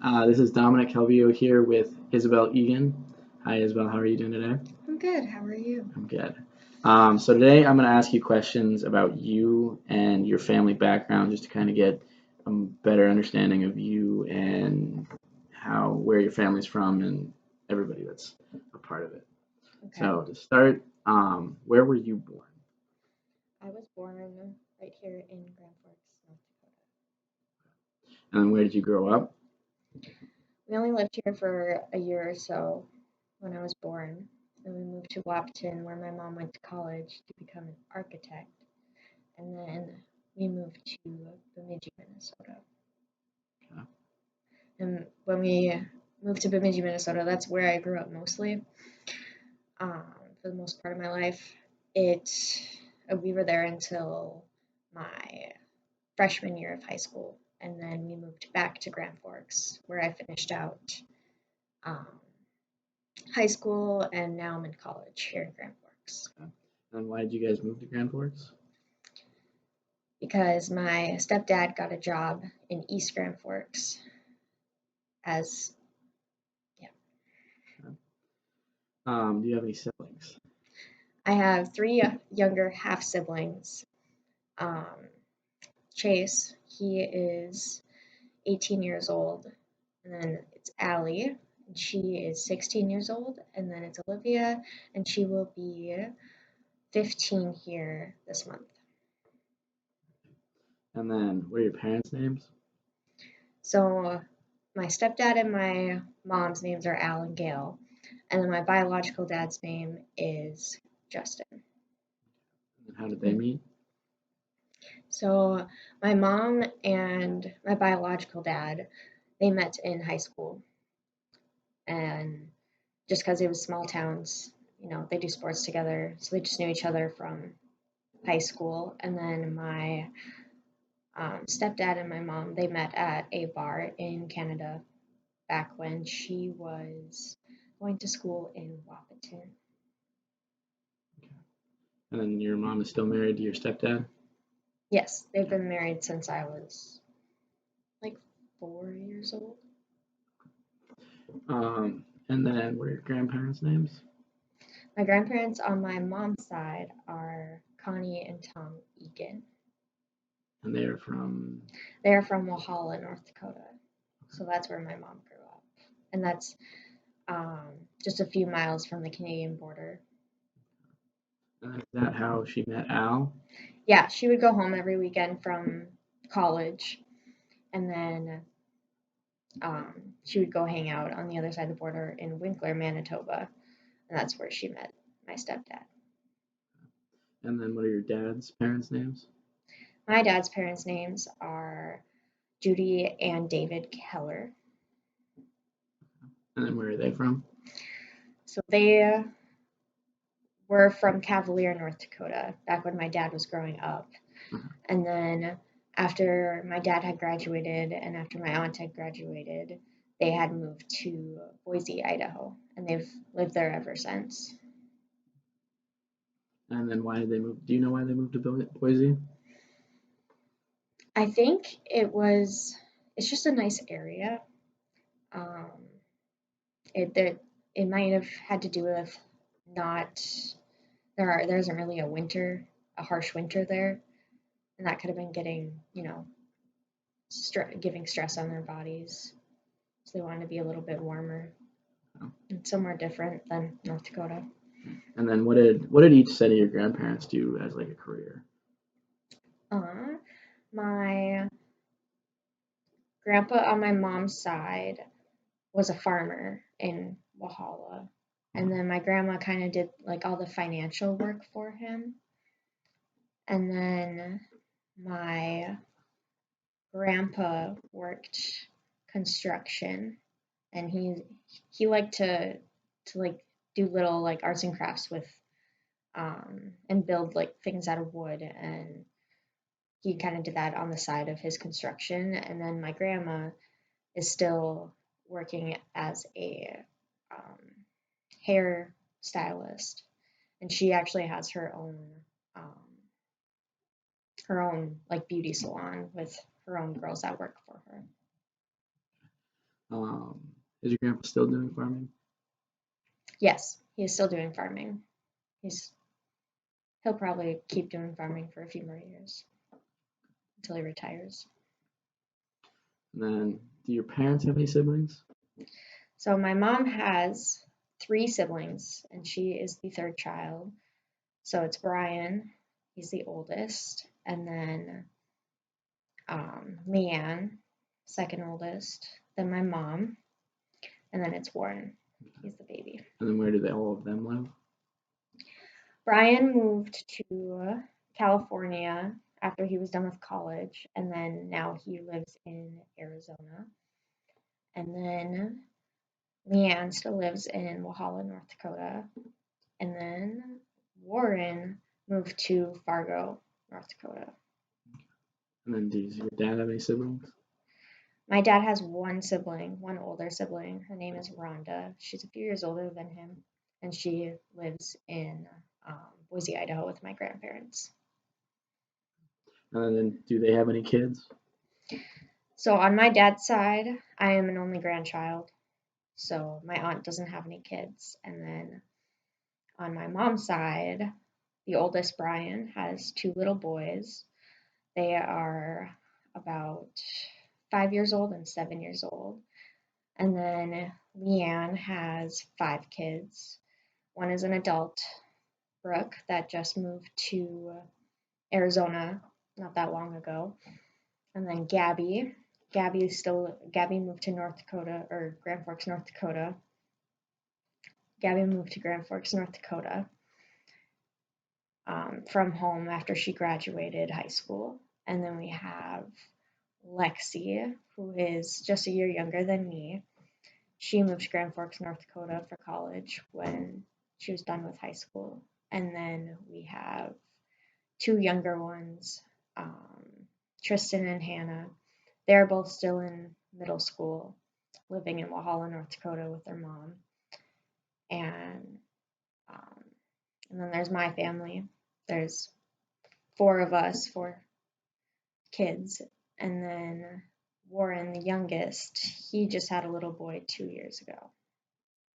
This is Dominic Calvillo here with Isabel Egan. Hi, Isabel. How are you doing today? I'm good. How are you? I'm good. So today I'm going to ask you questions about you and your family background, just to kind of get a better understanding of you and where your family's from and everybody that's a part of it. Okay. So to start, where were you born? I was born right here in Grand Forks, North Dakota. And where did you grow up? We only lived here for a year or so when I was born. Then we moved to Wapton, where my mom went to college to become an architect. And then we moved to Bemidji, Minnesota. Okay. And when we moved to Bemidji, Minnesota, that's where I grew up mostly. For the most part of my life, we were there until my freshman year of high school, and then we moved back to Grand Forks, where I finished out um, high school, and now I'm in college here in Grand Forks. Okay. And why did you guys move to Grand Forks? Because my stepdad got a job in East Grand Forks as, yeah. Do you have any siblings? I have three younger half siblings. Um, Chase, he is 18 years old, and then it's Allie, and she is 16 years old, and then it's Olivia, and she will be 15 here this month. And then what are your parents' names? So my stepdad and my mom's names are Al and Gail, and then my biological dad's name is Justin. And how did they meet? So my mom and my biological dad, they met in high school, and just because it was small towns, they do sports together, so they just knew each other from high school. And then my stepdad and my mom, they met at a bar in Canada back when she was going to school in Wahpeton. And then your mom is still married to your stepdad? Yes, they've been married since I was like 4 years old. And then what are your grandparents' names? My grandparents on my mom's side are Connie and Tom Egan. And they are from? They're from Walhalla, North Dakota. So that's where my mom grew up. And that's just a few miles from the Canadian border. And is that how she met Al? Yeah, she would go home every weekend from college, and then she would go hang out on the other side of the border in Winkler, Manitoba, and that's where she met my stepdad. And then what are your dad's parents' names? My dad's parents' names are Judy and David Keller. And then where are they from? So they were from Cavalier, North Dakota, back when my dad was growing up. And then after my dad had graduated and after my aunt had graduated, they had moved to Boise, Idaho, and they've lived there ever since. And then why did they move? Do you know why they moved to Boise? I think it's just a nice area. Um, it might have had to do with not there isn't really a harsh winter there, and that could have been getting giving stress on their bodies. So they wanted to be a little bit warmer and somewhere different than North Dakota. And then what did each set of your grandparents do as like a career? My grandpa on my mom's side was a farmer in Walhalla. And then my grandma kind of did like all the financial work for him. And then my grandpa worked construction, and he liked to like do little like arts and crafts with and build like things out of wood, and he kind of did that on the side of his construction. And then my grandma is still working as a hair stylist, and she actually has her own like beauty salon with her own girls that work for her. Is your grandpa still doing farming? Yes, he is still doing farming. He'll probably keep doing farming for a few more years until he retires. And then, do your parents have any siblings? So my mom has 3 siblings, and she is the third child. So it's Brian, he's the oldest, and then Leanne, second oldest, then my mom, and then it's Warren. He's the baby. And then where do all of them live? Brian moved to California after he was done with college, and then now he lives in Arizona. And then Leanne still lives in Walhalla, North Dakota. And then Warren moved to Fargo, North Dakota. And then does your dad have any siblings? My dad has one sibling, one older sibling. Her name is Rhonda. She's a few years older than him, and she lives in Boise, Idaho with my grandparents. And then do they have any kids? So on my dad's side, I am an only grandchild. So my aunt doesn't have any kids. And then on my mom's side, the oldest Brian has 2 little boys. They are about 5 years old and 7 years old. And then Leanne has 5 kids. One is an adult, Brooke, that just moved to Arizona not that long ago. And then Gabby. Gabby moved to North Dakota, or Grand Forks, North Dakota. Gabby moved to Grand Forks, North Dakota from home after she graduated high school. And then we have Lexi, who is just a year younger than me. She moved to Grand Forks, North Dakota for college when she was done with high school. And then we have 2 younger ones, Tristan and Hannah. They're both still in middle school, living in Walhalla, North Dakota with their mom. And then there's my family. There's 4 of us, 4 kids. And then Warren, the youngest, he just had a little boy 2 years ago.